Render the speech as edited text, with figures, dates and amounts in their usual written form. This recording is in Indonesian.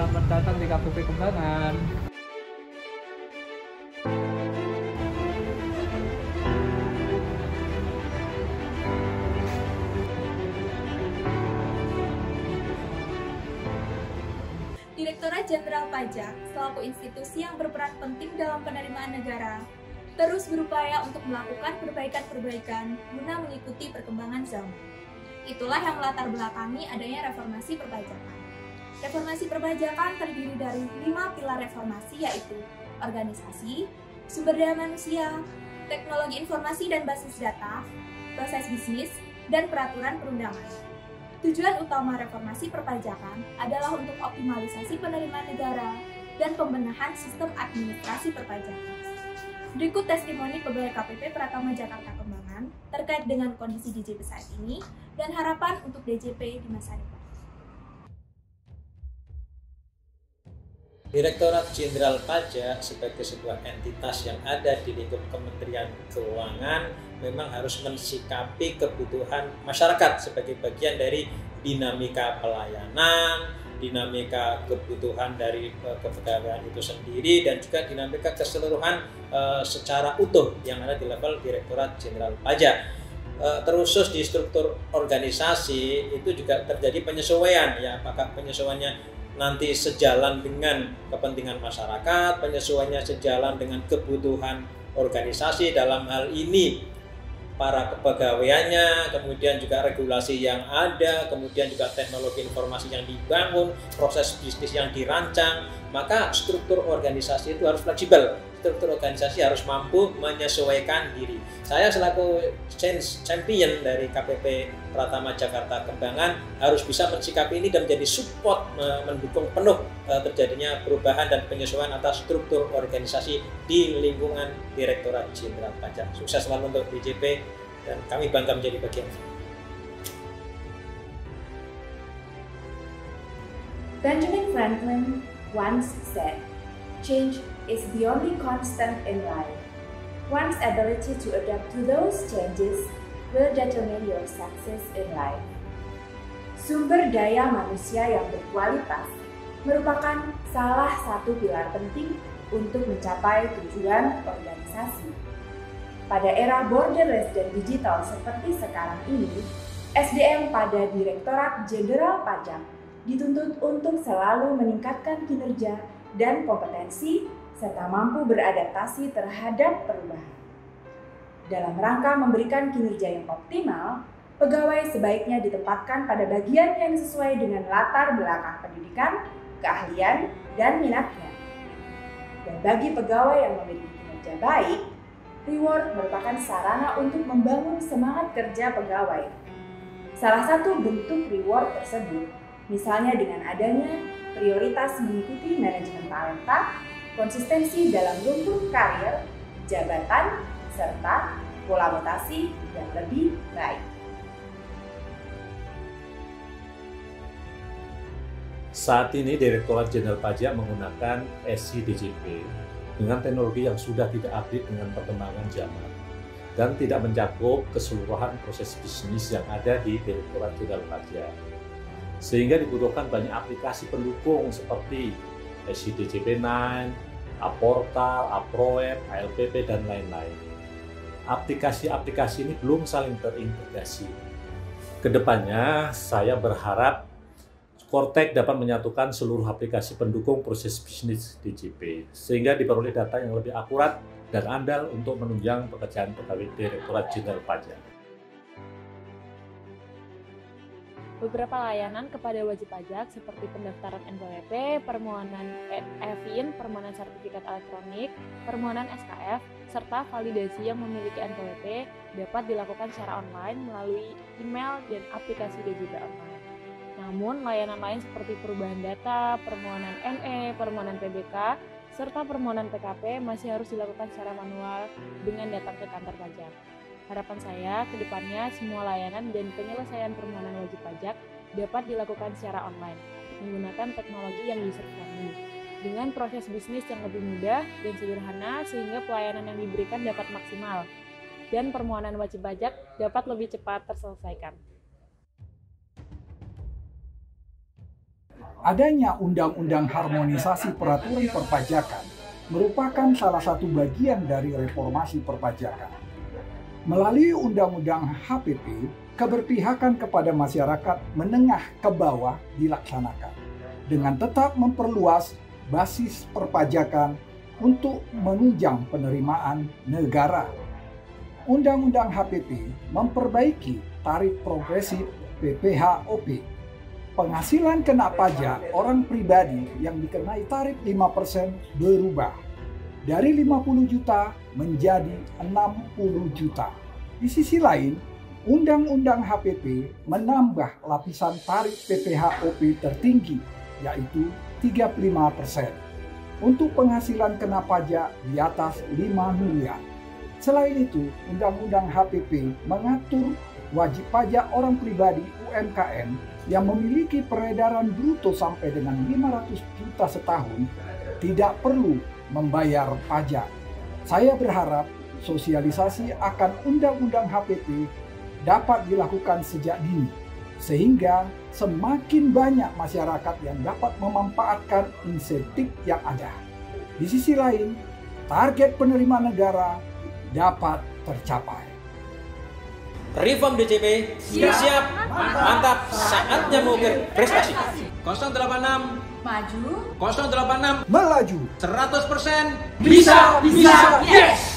Selamat datang di KPP Kembangan. Direktorat Jenderal Pajak, selaku institusi yang berperan penting dalam penerimaan negara, terus berupaya untuk melakukan perbaikan-perbaikan guna mengikuti perkembangan zaman. Itulah yang melatar belakangi adanya reformasi perpajakan. Reformasi perpajakan terdiri dari 5 pilar reformasi, yaitu organisasi, sumber daya manusia, teknologi informasi dan basis data, proses bisnis, dan peraturan perundangan. Tujuan utama reformasi perpajakan adalah untuk optimalisasi penerimaan negara dan pembenahan sistem administrasi perpajakan. Berikut testimoni pegawai KPP Pratama Jakarta Kembangan terkait dengan kondisi DJP saat ini dan harapan untuk DJP di masa depan. Direktorat Jenderal Pajak sebagai sebuah entitas yang ada di lingkup Kementerian Keuangan memang harus mensikapi kebutuhan masyarakat sebagai bagian dari dinamika pelayanan, dinamika kebutuhan dari kepegawaian itu sendiri, dan juga dinamika keseluruhan secara utuh yang ada di level Direktorat Jenderal Pajak. Terusus di struktur organisasi itu juga terjadi penyesuaian, ya, apakah penyesuaiannya nanti sejalan dengan kepentingan masyarakat, penyesuaiannya sejalan dengan kebutuhan organisasi, dalam hal ini para kepegawaiannya, kemudian juga regulasi yang ada, kemudian juga teknologi informasi yang dibangun, proses bisnis yang dirancang, maka struktur organisasi itu harus fleksibel. Struktur organisasi harus mampu menyesuaikan diri. Saya selaku change champion dari KPP Pratama Jakarta Kembangan harus bisa mensikapi ini dan menjadi support, mendukung penuh terjadinya perubahan dan penyesuaian atas struktur organisasi di lingkungan Direktorat Jenderal Pajak. Sukses selalu untuk DJP dan kami bangga menjadi bagian. Benjamin Franklin once said, "Change is the only constant in life. One's ability to adapt to those changes will determine your success in life." Sumber daya manusia yang berkualitas merupakan salah satu pilar penting untuk mencapai tujuan organisasi. Pada era borderless dan digital seperti sekarang ini, SDM pada Direktorat Jenderal Pajak dituntut untuk selalu meningkatkan kinerja dan kompetensi serta mampu beradaptasi terhadap perubahan. Dalam rangka memberikan kinerja yang optimal, pegawai sebaiknya ditempatkan pada bagian yang sesuai dengan latar belakang pendidikan, keahlian, dan minatnya. Dan bagi pegawai yang memiliki kinerja baik, reward merupakan sarana untuk membangun semangat kerja pegawai. Salah satu bentuk reward tersebut, misalnya dengan adanya prioritas mengikuti manajemen talenta, konsistensi dalam lumbung karir, jabatan, serta pola mutasi yang lebih baik. Saat ini Direktorat Jenderal Pajak menggunakan SI-DJP dengan teknologi yang sudah tidak update dengan perkembangan zaman dan tidak mencakup keseluruhan proses bisnis yang ada di Direktorat Jenderal Pajak. Sehingga dibutuhkan banyak aplikasi pendukung seperti SI-DJP 9, Aportal, Aproweb, ALPP, dan lain-lain. Aplikasi-aplikasi ini belum saling terintegrasi. Kedepannya, saya berharap Kortek dapat menyatukan seluruh aplikasi pendukung proses bisnis DJP, sehingga diperoleh data yang lebih akurat dan andal untuk menunjang pekerjaan pegawai Direktorat Jenderal Pajak. Beberapa layanan kepada wajib pajak seperti pendaftaran NPWP, permohonan e-Fin, permohonan sertifikat elektronik, permohonan SKF, serta validasi yang memiliki NPWP dapat dilakukan secara online melalui email dan aplikasi DJP Online. Namun, layanan lain seperti perubahan data, permohonan NE, permohonan PBK, serta permohonan PKP masih harus dilakukan secara manual dengan datang ke kantor pajak. Harapan saya ke depannya semua layanan dan penyelesaian permohonan wajib pajak dapat dilakukan secara online menggunakan teknologi yang user-friendly dengan proses bisnis yang lebih mudah dan sederhana sehingga pelayanan yang diberikan dapat maksimal dan permohonan wajib pajak dapat lebih cepat terselesaikan. Adanya Undang-Undang Harmonisasi Peraturan Perpajakan merupakan salah satu bagian dari reformasi perpajakan. Melalui Undang-Undang HPP, keberpihakan kepada masyarakat menengah ke bawah dilaksanakan dengan tetap memperluas basis perpajakan untuk menunjang penerimaan negara. Undang-Undang HPP memperbaiki tarif progresif PPh-OP. Penghasilan kena pajak orang pribadi yang dikenai tarif 5% berubah dari 50 juta menjadi 60 juta. Di sisi lain, Undang-Undang HPP menambah lapisan tarif PPh-OP tertinggi, yaitu 35% untuk penghasilan kena pajak di atas 5 miliar. Selain itu, Undang-Undang HPP mengatur wajib pajak orang pribadi UMKM yang memiliki peredaran bruto sampai dengan 500 juta setahun tidak perlu membayar pajak. Saya berharap sosialisasi akan Undang-Undang HPP dapat dilakukan sejak dini, sehingga semakin banyak masyarakat yang dapat memanfaatkan insentif yang ada. Di sisi lain, target penerimaan negara dapat tercapai. Reform DJP siap, mantap, saatnya mengukir prestasi. 086 Maju, 086 Melaju 100% Bisa, yes!